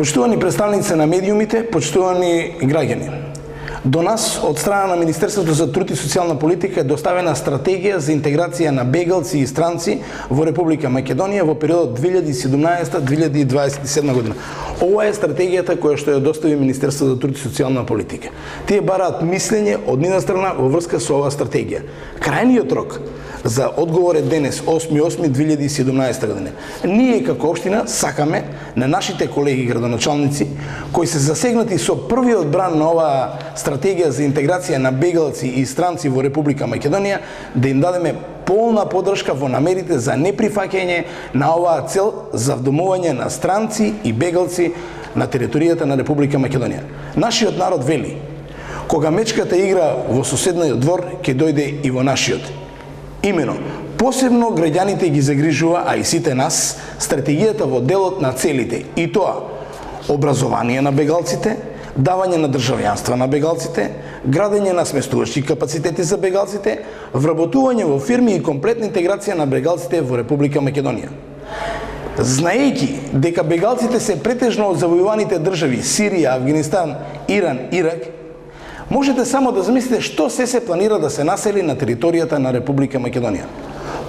Почитувани представници на медиумите, почитувани граѓани. До нас од страна на Министерството за труд и социјална политика е доставена стратегија за интеграција на бегалци и странци во Република Македонија во периодот 2017-2027 година. Ова е стратегијата која што ја достави Министерството за труд и социјална политика. Тие бараат мислење од нивна страна во врска со оваа стратегија. Крајниот рок за одговор е денес, 8.8.2017 година. Ние како општина сакаме на нашите колеги градоначалници кои се засегнати со првиот бран на оваа стратегија за интеграција на бегалци и странци во Република Македонија да им дадеме полна поддршка во намерите за неприфаќање на оваа цел за вдомување на странци и бегалци на територијата на Република Македонија. Нашиот народ вели: кога мечката игра во соседниот двор, ќе дојде и во нашиот. Имено, посебно граѓаните ги загрижува, а и сите нас, стратегијата во делот на целите, и тоа образование на бегалците, давање на државјанства на бегалците, градење на сместувачки капацитети за бегалците, вработување во фирми и комплетна интеграција на бегалците во Република Македонија. Знаејќи дека бегалците се претежно од завојуваните држави Сирија, Авганистан, Иран, Ирак, можете само да замислите што се планира да се насели на територијата на Република Македонија.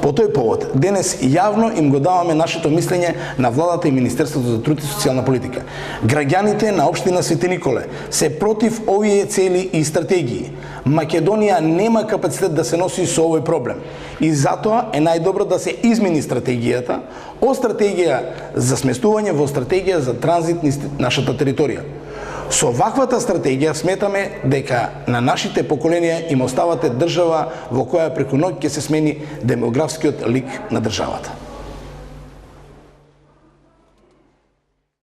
По тој повод, денес јавно им го даваме нашето мислење на владата и Министерството за труд и социјална политика. Граѓаните на општина Свети Николе се против овие цели и стратегии. Македонија нема капацитет да се носи со овој проблем. И затоа е најдобро да се измени стратегијата од стратегија за сместување во стратегија за транзит на нашата територија. Со ваквата стратегија сметаме дека на нашите поколенија им оставате држава во која преку ноќ ќе се смени демографскиот лик на државата.